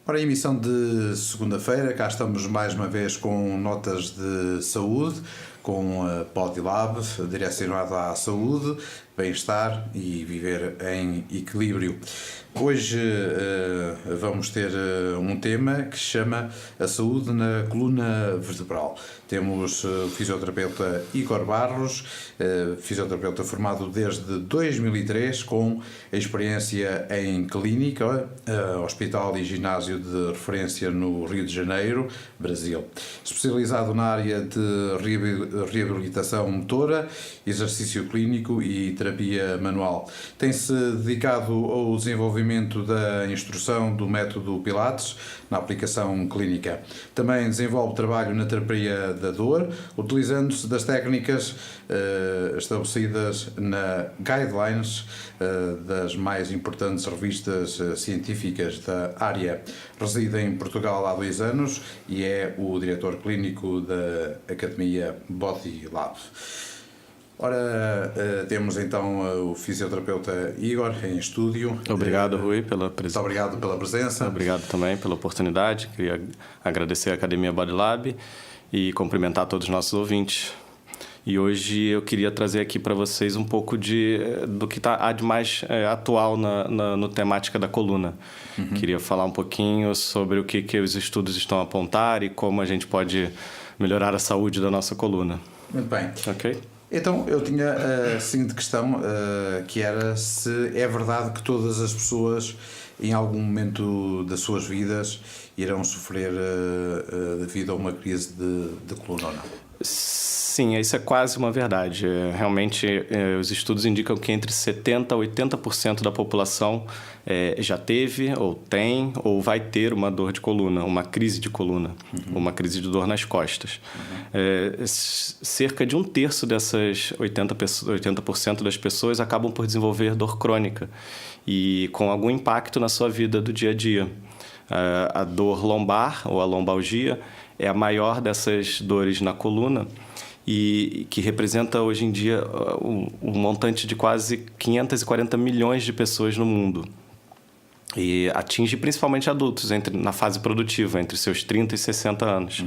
Ora, emissão de segunda-feira, cá estamos mais uma vez com notas de saúde, com a Podilab, direcionada à saúde, bem-estar e viver em equilíbrio. Hoje vamos ter um tema que se chama a saúde na coluna vertebral. Temos o fisioterapeuta Igor Barros, fisioterapeuta formado desde 2003, com experiência em clínica, hospital e ginásio de referência no Rio de Janeiro, Brasil. Especializado na área de reabilitação motora, exercício clínico e terapia manual. Tem-se dedicado ao desenvolvimento da instrução do método Pilates na aplicação clínica. Também desenvolve trabalho na terapia da dor, utilizando-se das técnicas estabelecidas na Guidelines das mais importantes revistas científicas da área. Reside em Portugal há 2 anos e é o diretor clínico da Academia Bodilab. Ora, temos então o fisioterapeuta Igor em estúdio. Obrigado, Rui, pela presença. Muito obrigado pela presença. Obrigado também pela oportunidade. Queria agradecer a Academia Bodilab e cumprimentar todos os nossos ouvintes. E hoje eu queria trazer aqui para vocês um pouco do que há de mais atual na temática da coluna. Queria falar um pouquinho sobre o que os estudos estão a apontar e como a gente pode melhorar a saúde da nossa coluna. Muito bem. Ok? Então, eu tinha a seguinte questão, que era se é verdade que todas as pessoas, em algum momento das suas vidas, irão sofrer devido a uma crise de coluna ou não? Sim, isso é quase uma verdade. Realmente, os estudos indicam que entre 70% a 80% da população já teve, ou tem, ou vai ter uma dor de coluna, uma crise de coluna, uma crise de dor nas costas. Cerca de 1/3 dessas 80% das pessoas acabam por desenvolver dor crônica e com algum impacto na sua vida do dia a dia. A dor lombar, ou a lombalgia, é a maior dessas dores na coluna e que representa hoje em dia um montante de quase 540 milhões de pessoas no mundo. E atinge principalmente adultos na fase produtiva, entre seus 30 e 60 anos.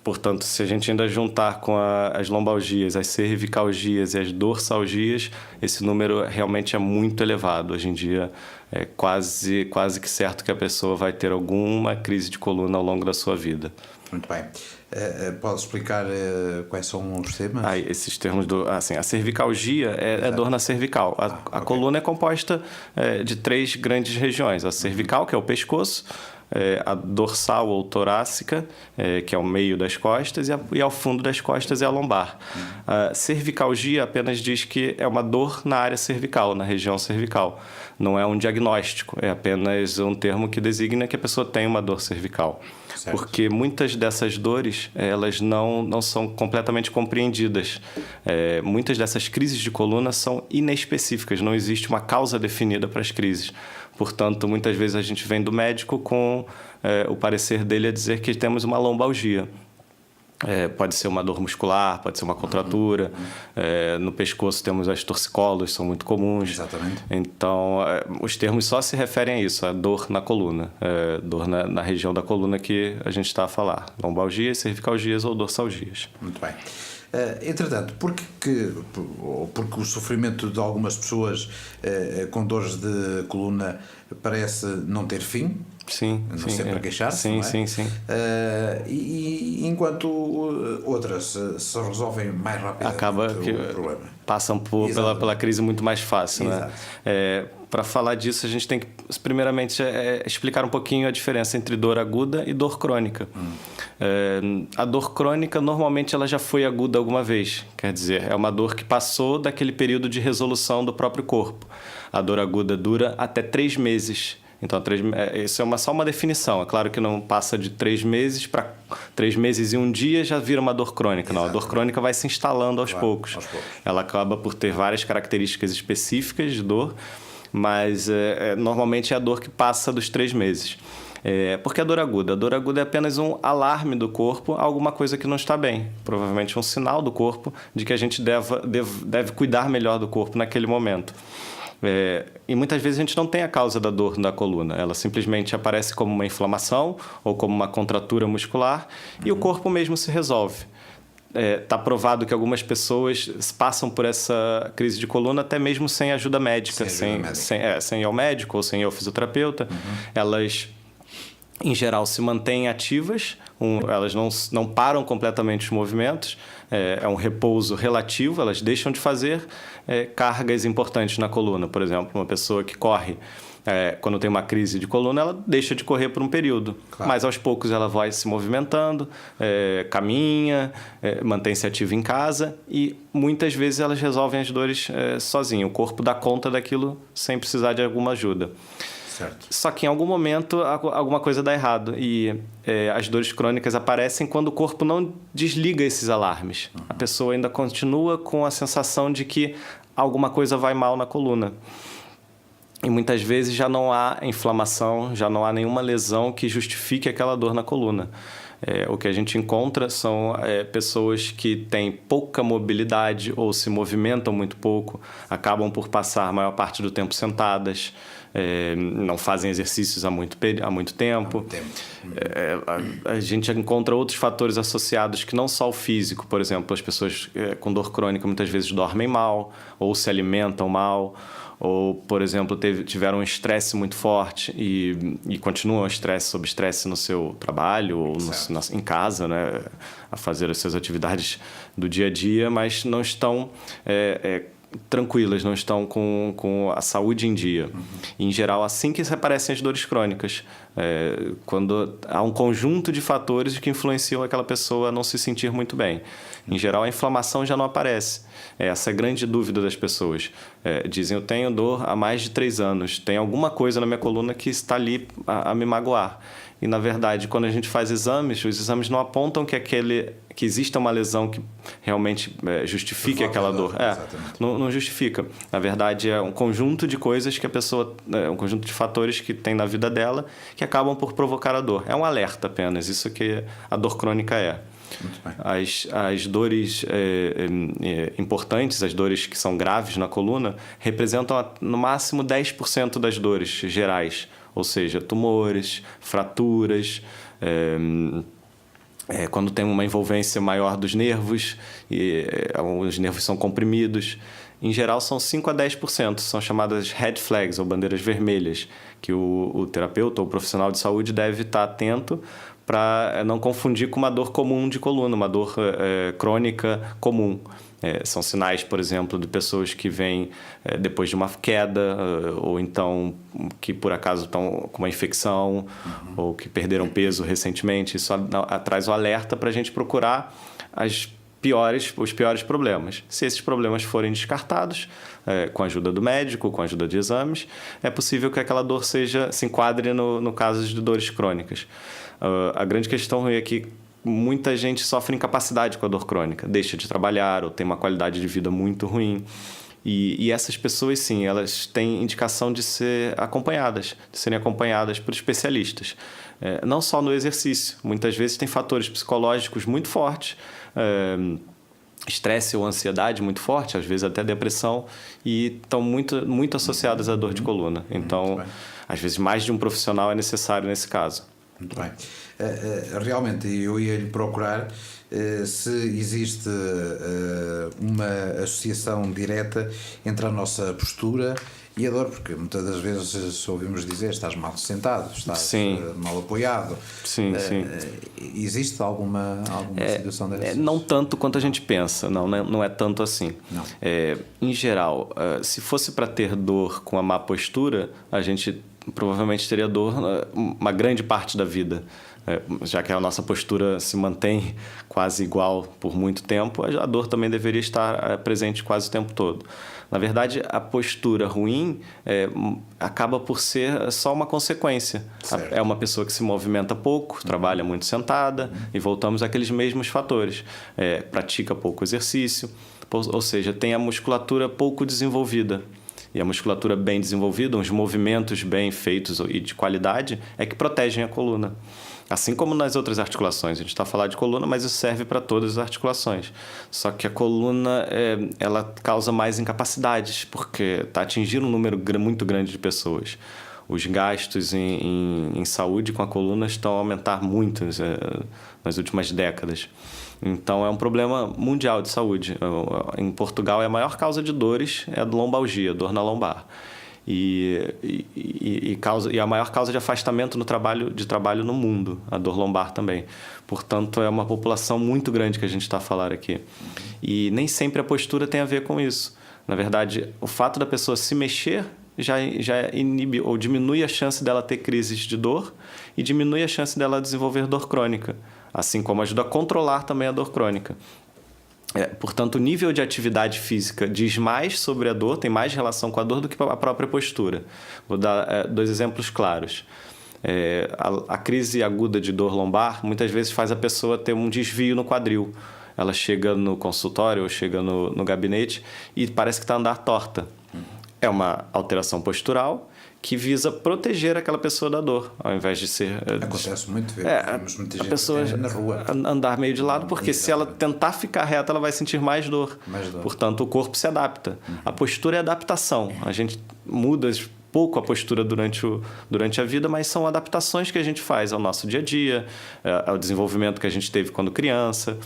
Portanto, se a gente ainda juntar com as lombalgias, as cervicalgias e as dorsalgias, esse número realmente é muito elevado. Hoje em dia é quase que certo que a pessoa vai ter alguma crise de coluna ao longo da sua vida. Muito bem. Pode explicar quais são os temas? Esses termos a cervicalgia é dor na cervical. A coluna é composta de 3 grandes regiões. A cervical, que é o pescoço, a dorsal ou torácica, que é o meio das costas, e ao fundo das costas é a lombar. A cervicalgia apenas diz que é uma dor na área cervical, na região cervical. Não é um diagnóstico, é apenas um termo que designa que a pessoa tem uma dor cervical. Certo. Porque muitas dessas dores, elas não são completamente compreendidas. Muitas dessas crises de coluna são inespecíficas, não existe uma causa definida para as crises. Portanto, muitas vezes a gente vem do médico com o parecer dele a dizer que temos uma lombalgia. Pode ser uma dor muscular, pode ser uma contratura. No pescoço temos as torcicolos, são muito comuns. Exatamente. Então, os termos só se referem a isso, a dor na coluna. Dor na região da coluna que a gente está a falar. Lombalgias, cervicalgias ou dorsalgias. Muito bem. Entretanto, porque o sofrimento de algumas pessoas com dores de coluna parece não ter fim? Sim, não sempre a queixar-se, sim, não é? Sim. E enquanto outras se resolvem mais rapidamente o problema. Passam pela crise muito mais fácil, né? Para falar disso, a gente tem que, primeiramente, explicar um pouquinho a diferença entre dor aguda e dor crônica. A dor crônica, normalmente, ela já foi aguda alguma vez. Quer dizer, é uma dor que passou daquele período de resolução do próprio corpo. A dor aguda dura até 3 meses. Então, isso é só uma definição. É claro que não passa de 3 meses para 3 meses e 1 dia já vira uma dor crônica. Não, a dor crônica vai se instalando aos poucos. Ela acaba por ter várias características específicas de dor, mas normalmente é a dor que passa dos 3 meses. Porque a dor aguda é apenas um alarme do corpo a alguma coisa que não está bem. Provavelmente um sinal do corpo de que a gente deve cuidar melhor do corpo naquele momento. E muitas vezes a gente não tem a causa da dor da coluna. Ela simplesmente aparece como uma inflamação ou como uma contratura muscular e o corpo mesmo se resolve. Está provado que algumas pessoas passam por essa crise de coluna até mesmo sem ajuda médica, sem ir ao médico ou sem ir ao fisioterapeuta. Elas, em geral, se mantêm ativas, elas não param completamente os movimentos, é um repouso relativo, elas deixam de fazer cargas importantes na coluna. Por exemplo, uma pessoa que corre, quando tem uma crise de coluna, ela deixa de correr por um período. Claro. Mas aos poucos ela vai se movimentando, caminha, mantém-se ativa em casa e muitas vezes elas resolvem as dores sozinha. O corpo dá conta daquilo sem precisar de alguma ajuda. Certo. Só que em algum momento alguma coisa dá errado e as dores crônicas aparecem quando o corpo não desliga esses alarmes. A pessoa ainda continua com a sensação de que alguma coisa vai mal na coluna. E muitas vezes já não há inflamação, já não há nenhuma lesão que justifique aquela dor na coluna. O que a gente encontra são pessoas que têm pouca mobilidade ou se movimentam muito pouco, acabam por passar a maior parte do tempo sentadas, não fazem exercícios há muito tempo. A gente encontra outros fatores associados que não só o físico, por exemplo, as pessoas com dor crônica muitas vezes dormem mal ou se alimentam mal, ou, por exemplo, tiveram um estresse muito forte e continuam estresse sob estresse no seu trabalho ou em casa, né, a fazer as suas atividades do dia a dia, mas não estão tranquilas, não estão com a saúde em dia. E, em geral, assim que aparecem as dores crônicas, quando há um conjunto de fatores que influenciam aquela pessoa a não se sentir muito bem. Em geral, a inflamação já não aparece. Essa é a grande dúvida das pessoas. Dizem, eu tenho dor há mais de 3 anos, tem alguma coisa na minha coluna que está ali a me magoar. E, na verdade, quando a gente faz exames, os exames não apontam que exista uma lesão que realmente justifique aquela dor. Não justifica. Na verdade, é um conjunto de coisas que a pessoa... um conjunto de fatores que tem na vida dela que acabam por provocar a dor. É um alerta apenas. Isso que a dor crônica é. Muito bem. As dores importantes, as dores que são graves na coluna, representam no máximo 10% das dores gerais. Ou seja, tumores, fraturas, quando tem uma envolvência maior dos nervos, os nervos são comprimidos. Em geral, são 5 a 10%, são chamadas red flags, ou bandeiras vermelhas, que o terapeuta ou o profissional de saúde deve estar atento para não confundir com uma dor comum de coluna, uma dor crônica comum. São sinais, por exemplo, de pessoas que vêm depois de uma queda, ou então que por acaso estão com uma infecção, ou que perderam peso recentemente. Isso traz o alerta para a gente procurar os piores problemas. Se esses problemas forem descartados, com a ajuda do médico, com a ajuda de exames, é possível que aquela dor se enquadre no caso de dores crônicas. A grande questão é que muita gente sofre incapacidade com a dor crônica, deixa de trabalhar ou tem uma qualidade de vida muito ruim. E essas pessoas, sim, elas têm indicação de serem acompanhadas por especialistas. Não só no exercício, muitas vezes tem fatores psicológicos muito fortes, estresse ou ansiedade muito forte, às vezes até depressão, e estão muito, muito associadas à dor de coluna. Então, às vezes, mais de um profissional é necessário nesse caso. Muito bem. Realmente, eu ia lhe procurar se existe uma associação direta entre a nossa postura e a dor, porque muitas das vezes ouvimos dizer estás mal sentado, estás mal apoiado. Sim. Existe alguma situação dessa? Não tanto quanto a gente pensa, não é tanto assim. Não. Em geral, se fosse para ter dor com a má postura, a gente provavelmente teria dor uma grande parte da vida. Já que a nossa postura se mantém quase igual por muito tempo, a dor também deveria estar presente quase o tempo todo. Na verdade, a postura ruim acaba por ser só uma consequência. Certo. É uma pessoa que se movimenta pouco, trabalha muito sentada, e voltamos àqueles mesmos fatores. Pratica pouco exercício, ou seja, tem a musculatura pouco desenvolvida. e a musculatura bem desenvolvida, uns movimentos bem feitos e de qualidade, é que protegem a coluna. Assim como nas outras articulações. A gente está falando de coluna, mas isso serve para todas as articulações. Só que a coluna ela causa mais incapacidades, porque está atingindo um número muito grande de pessoas. Os gastos em saúde com a coluna estão a aumentar muito nas últimas décadas. Então, é um problema mundial de saúde. Em Portugal, a maior causa de dores é a lombalgia, dor na lombar. E a maior causa de afastamento de trabalho no mundo, a dor lombar também. Portanto, é uma população muito grande que a gente está a falar aqui. E nem sempre a postura tem a ver com isso. Na verdade, o fato da pessoa se mexer já inibe ou diminui a chance dela ter crises de dor e diminui a chance dela desenvolver dor crônica, assim como ajuda a controlar também a dor crônica. Portanto, o nível de atividade física diz mais sobre a dor, tem mais relação com a dor do que a própria postura. Vou dar 2 exemplos claros. A crise aguda de dor lombar muitas vezes faz a pessoa ter um desvio no quadril. Ela chega no consultório ou chega no gabinete e parece que está a andar torta. É uma alteração postural que visa proteger aquela pessoa da dor, ao invés de ser... Acontece muito, vemos muita gente a pessoa na rua andar meio de lado, porque se ela tentar ficar reta, ela vai sentir mais dor. Portanto, o corpo se adapta. A postura é adaptação. A gente muda pouco a postura durante a vida, mas são adaptações que a gente faz ao nosso dia a dia, ao desenvolvimento que a gente teve quando criança,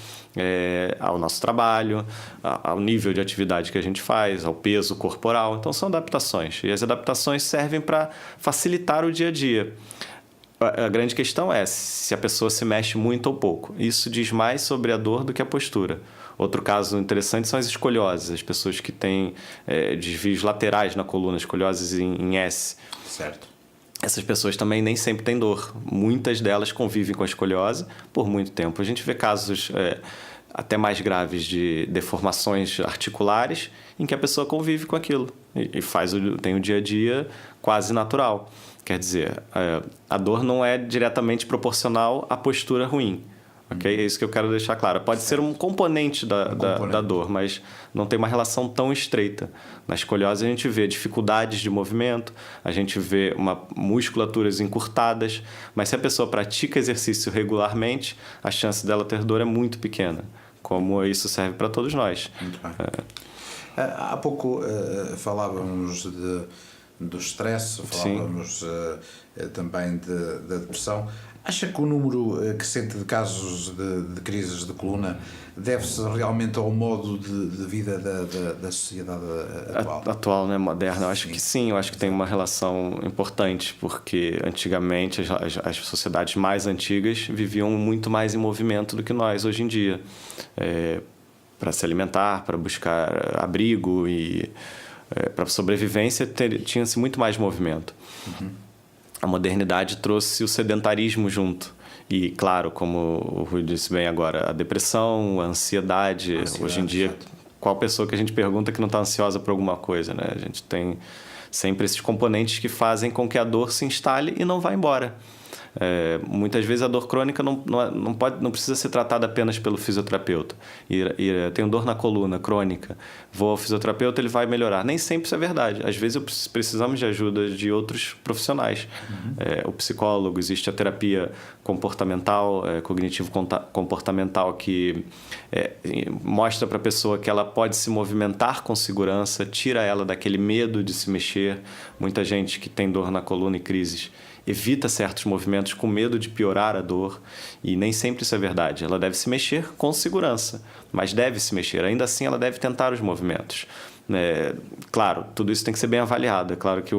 ao nosso trabalho, ao nível de atividade que a gente faz, ao peso corporal. Então, são adaptações. E as adaptações servem para facilitar o dia a dia. A grande questão é se a pessoa se mexe muito ou pouco. Isso diz mais sobre a dor do que a postura. Outro caso interessante são as escolioses, as pessoas que têm desvios laterais na coluna, escolioses em S. Certo. Essas pessoas também nem sempre têm dor. Muitas delas convivem com a escoliose por muito tempo. A gente vê casos até mais graves de deformações articulares em que a pessoa convive com aquilo e tem o dia a dia quase natural. Quer dizer, a dor não é diretamente proporcional à postura ruim. Okay? É isso que eu quero deixar claro. Pode ser um componente da dor, mas não tem uma relação tão estreita. Na escoliose a gente vê dificuldades de movimento, a gente vê musculaturas encurtadas, mas se a pessoa pratica exercício regularmente, a chance dela ter dor é muito pequena, como isso serve para todos nós. Muito bem. Há pouco falávamos do stress, falávamos também da depressão. Acha que o número crescente de casos de crises de coluna deve-se realmente ao modo de vida da sociedade atual? Atual, né? Moderna. Eu acho que sim, eu acho que tem uma relação importante, porque antigamente as sociedades mais antigas viviam muito mais em movimento do que nós hoje em dia. Para se alimentar, para buscar abrigo e para sobrevivência tinha-se muito mais movimento. A modernidade trouxe o sedentarismo junto. E, claro, como o Rui disse bem agora, a depressão, a ansiedade. Hoje em dia, qual pessoa que a gente pergunta que não está ansiosa por alguma coisa, né? A gente tem sempre esses componentes que fazem com que a dor se instale e não vá embora. Muitas vezes a dor crônica não precisa ser tratada apenas pelo fisioterapeuta. Tenho dor na coluna crônica, vou ao fisioterapeuta, ele vai melhorar. Nem sempre isso é verdade. Às vezes precisamos de ajuda de outros profissionais. O psicólogo, existe a terapia comportamental, cognitivo-comportamental, que mostra para a pessoa que ela pode se movimentar com segurança, tira ela daquele medo de se mexer. Muita gente que tem dor na coluna e crises evita certos movimentos com medo de piorar a dor, e nem sempre isso é verdade. Ela deve se mexer com segurança, mas deve se mexer. Ainda assim, ela deve tentar os movimentos. Claro, tudo isso tem que ser bem avaliado. É claro que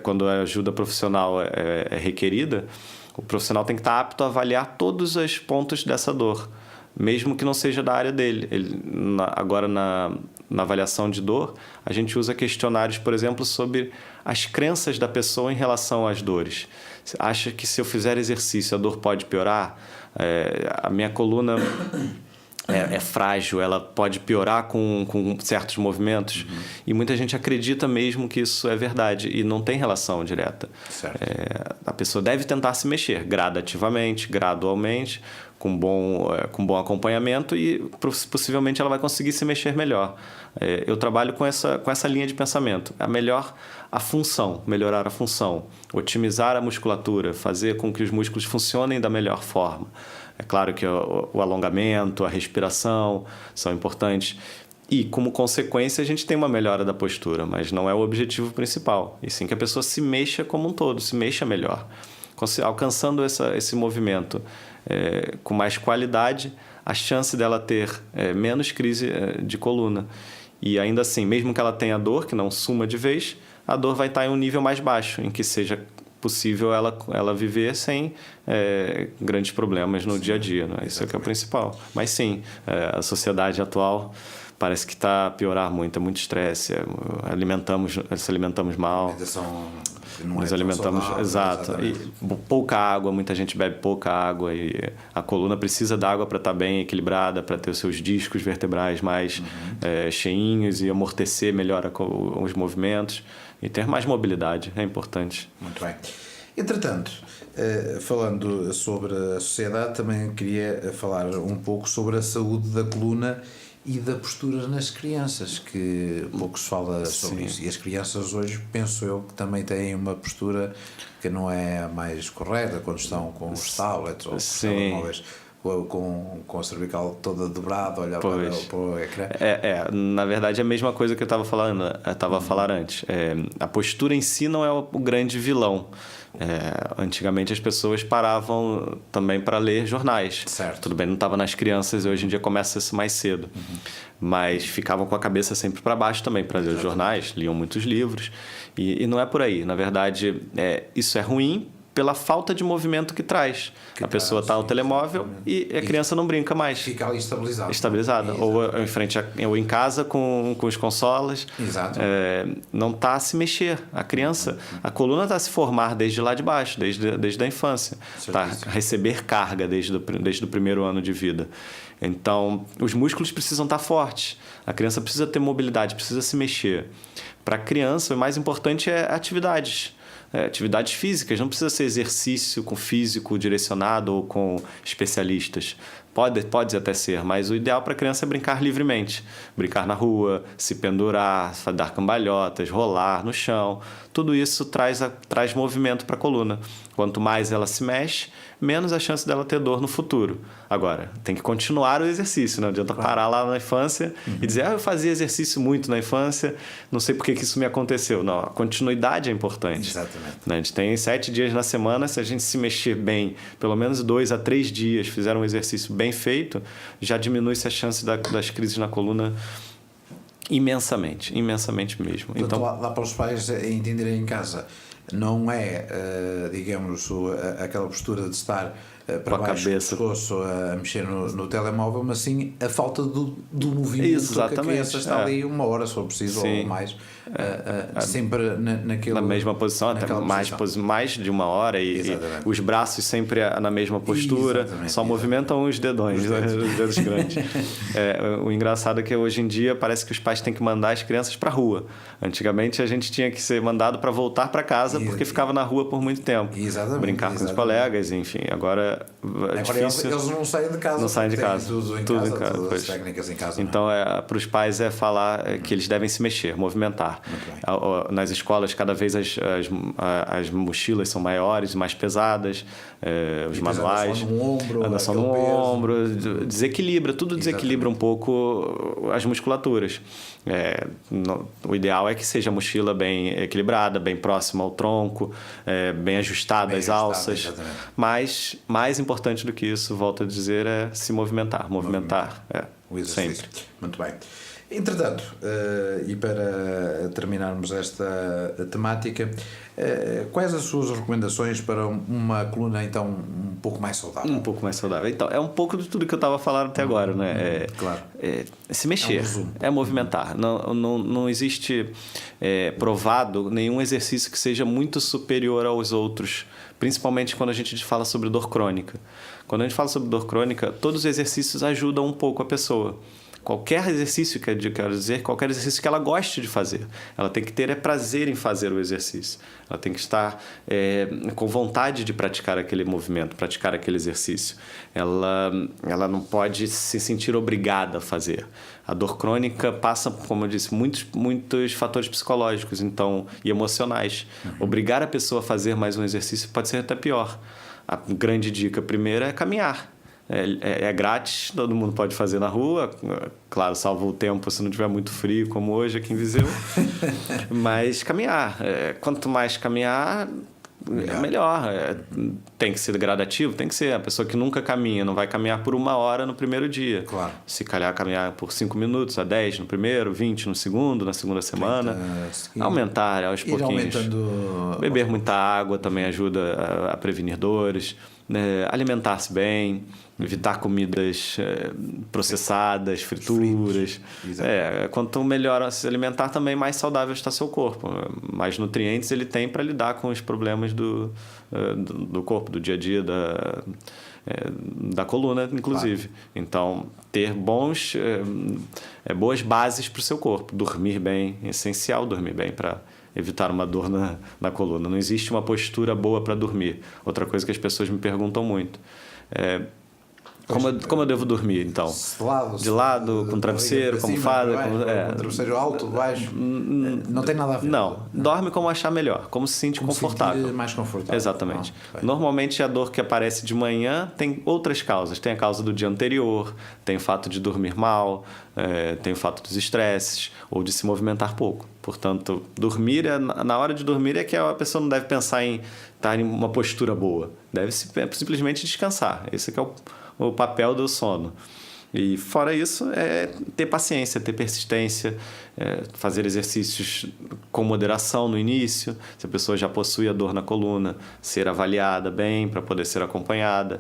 quando a ajuda profissional é requerida, o profissional tem que estar apto a avaliar todos os pontos dessa dor, mesmo que não seja da área dele. Agora, na avaliação de dor, a gente usa questionários, por exemplo, sobre as crenças da pessoa em relação às dores. Acha que se eu fizer exercício a dor pode piorar? A minha coluna é frágil, ela pode piorar com certos movimentos. E muita gente acredita mesmo que isso é verdade e não tem relação direta. A pessoa deve tentar se mexer gradativamente, gradualmente, com bom acompanhamento e possivelmente ela vai conseguir se mexer melhor. Eu trabalho com essa linha de pensamento. Melhorar a função, otimizar a musculatura, fazer com que os músculos funcionem da melhor forma. É claro que o alongamento, a respiração são importantes. E, como consequência, a gente tem uma melhora da postura, mas não é o objetivo principal. E sim que a pessoa se mexa como um todo, se mexa melhor. Alcançando esse movimento com mais qualidade, a chance dela ter menos crise de coluna. E ainda assim, mesmo que ela tenha dor, que não suma de vez, a dor vai estar em um nível mais baixo, em que seja possível ela viver sem grandes problemas no dia a dia, né? Isso é que é o principal. Mas sim, a sociedade atual parece que está a piorar muito, é muito estresse, se alimentamos mal. Nos alimentamos, exato. E pouca água, muita gente bebe pouca água e a coluna precisa da água para estar bem equilibrada, para ter os seus discos vertebrais mais cheinhos e amortecer melhor os movimentos e ter mais mobilidade, é importante. Muito bem. Entretanto, falando sobre a sociedade, também queria falar um pouco sobre a saúde da coluna e da postura nas crianças, que pouco se fala sobre isso. E as crianças hoje, penso eu, que também têm uma postura que não é a mais correta quando estão com os tablets ou os telemóveis, com a cervical toda dobrada, olhar para o ecrã. Na verdade é a mesma coisa que eu estava a falar antes. A postura em si não é o grande vilão. Antigamente as pessoas paravam também para ler jornais. Certo. Tudo bem, não estava nas crianças, hoje em dia começa isso mais cedo. Mas ficavam com a cabeça sempre para baixo também para ler os jornais, liam muitos livros. E não é por aí. Na verdade, isso é ruim pela falta de movimento que traz. A pessoa está no telemóvel e a criança não brinca mais. Fica ali estabilizada. Ou em casa com os consoles. Exato. Não está a se mexer. A criança, a coluna está a se formar desde lá de baixo, desde a infância. Está a receber carga desde o primeiro ano de vida. Então, os músculos precisam estar fortes. A criança precisa ter mobilidade, precisa se mexer. Para a criança, o mais importante é atividades físicas, não precisa ser exercício com físico direcionado ou com especialistas. Pode até ser, mas o ideal para a criança é brincar livremente. Brincar na rua, se pendurar, dar cambalhotas, rolar no chão. Tudo isso traz movimento para a coluna. Quanto mais ela se mexe, menos a chance dela ter dor no futuro. Agora, tem que continuar o exercício, não adianta parar lá na infância e dizer, eu fazia exercício muito na infância, não sei por que isso me aconteceu. Não, a continuidade é importante. Exatamente. A gente tem 7 dias na semana, se a gente se mexer bem, pelo menos 2 a 3 dias, fizer um exercício bem feito, já diminui-se a chance das crises na coluna imensamente mesmo. Então, lá para os pais entenderem em casa, não é, digamos, aquela postura de estar para baixo do pescoço a mexer no telemóvel, mas sim a falta do movimento. Exatamente. Que a criança está ali 1 hora, se for preciso, ou mais, sempre na mesma posição, até mais de 1 hora e os braços sempre na mesma postura, só movimentam os dedões, os dedos grandes. O engraçado é que hoje em dia parece que os pais têm que mandar as crianças para a rua. Antigamente a gente tinha que ser mandado para voltar para casa porque ficava na rua por muito tempo. Brincar com os colegas, enfim. Agora é difícil. Eles não saem de casa. Não saem de casa. Tudo em casa. Todas as técnicas em casa. Então, para os pais falar que eles devem se mexer, movimentar. Nas escolas, cada vez as mochilas são maiores, mais pesadas, os manuais. Andação no ombro, desequilibra, tudo desequilibra um pouco as musculaturas. O ideal é que seja a mochila bem equilibrada, bem próxima ao tronco, bem ajustada às alças. Mas mais importante do que isso, volto a dizer, é se movimentar. O exercício. Sempre. Muito bem. Entretanto, e para terminarmos esta temática, quais as suas recomendações para uma coluna então um pouco mais saudável? Um pouco mais saudável. Então, é um pouco de tudo que eu estava falando até agora, né? Claro. Se mexer, movimentar. Não existe provado nenhum exercício que seja muito superior aos outros, principalmente quando a gente fala sobre dor crônica. Quando a gente fala sobre dor crônica, todos os exercícios ajudam um pouco a pessoa. Qualquer exercício, quero dizer, qualquer exercício que ela goste de fazer. Ela tem que ter prazer em fazer o exercício. Ela tem que estar com vontade de praticar aquele movimento, praticar aquele exercício. Ela não pode se sentir obrigada a fazer. A dor crônica passa, como eu disse, muitos fatores psicológicos e emocionais. Obrigar a pessoa a fazer mais um exercício pode ser até pior. A grande dica primeira é caminhar. É grátis, todo mundo pode fazer na rua, claro, salvo o tempo se não tiver muito frio como hoje aqui em Viseu. Mas caminhar, quanto mais caminhar, melhor. Tem que ser gradativo, tem que ser. A pessoa que nunca caminha não vai caminhar por 1 hora no primeiro dia. Claro. Se calhar caminhar por 5 minutos, a 10 no primeiro, 20 no segundo, na segunda semana. Aumentar aos pouquinhos. Beber muita água também ajuda a prevenir dores. Alimentar-se bem, evitar comidas processadas, frituras. Quanto melhor se alimentar, também mais saudável está seu corpo. Mais nutrientes ele tem para lidar com os problemas do corpo, do dia a dia, da coluna, inclusive. Claro. Então, ter boas bases para o seu corpo. Dormir bem, é essencial dormir bem para evitar uma dor na coluna. Não existe uma postura boa para dormir. Outra coisa que as pessoas me perguntam muito. Como eu devo dormir, então? De lado, com travesseiro, com almofada. Com travesseiro alto, baixo. Não tem nada a ver. Não. Dorme como achar melhor, como se sente confortável. Sentir mais confortável. Exatamente. Normalmente a dor que aparece de manhã tem outras causas. Tem a causa do dia anterior, tem o fato de dormir mal, tem o fato dos estresses ou de se movimentar pouco. Portanto, dormir na hora de dormir é que a pessoa não deve pensar em estar em uma postura boa. Deve simplesmente descansar. Esse que é o papel do sono. E fora isso, ter paciência, ter persistência, fazer exercícios com moderação no início. Se a pessoa já possui a dor na coluna, ser avaliada bem para poder ser acompanhada,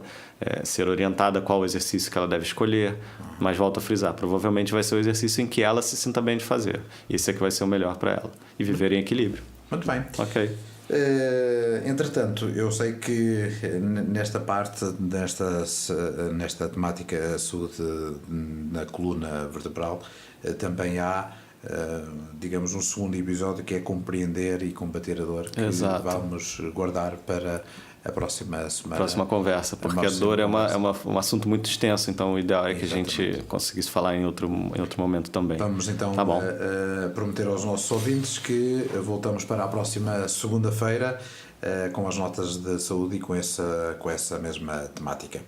ser orientada qual o exercício que ela deve escolher. Mas volto a frisar, provavelmente vai ser o exercício em que ela se sinta bem de fazer. Esse é que vai ser o melhor para ela. E viver em equilíbrio. Muito bem. Ok. Entretanto, eu sei que nesta parte, nesta temática saúde na coluna vertebral, também há, digamos, um segundo episódio que é compreender e combater a dor, que Exato. Vamos guardar para a próxima semana. Próxima conversa, porque a dor é um assunto muito extenso, então o ideal é que Exatamente. A gente conseguisse falar em outro momento também. Vamos então prometer aos nossos ouvintes que voltamos para a próxima segunda-feira com as notas de saúde e com essa mesma temática.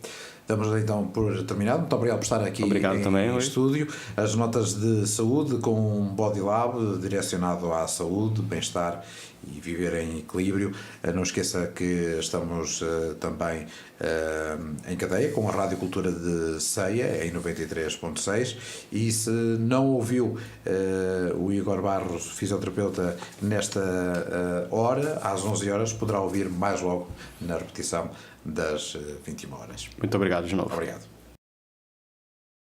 Damos então por terminado. Muito obrigado por estar aqui em estúdio. As notas de saúde com um Body Lab direcionado à saúde, bem-estar e viver em equilíbrio. Não esqueça que estamos também em cadeia com a Rádio Cultura de Ceia em 93.6 e se não ouviu o Igor Barros, fisioterapeuta, nesta hora, às 11 horas, poderá ouvir mais logo na repetição das 21 horas. Muito obrigado de novo. Obrigado.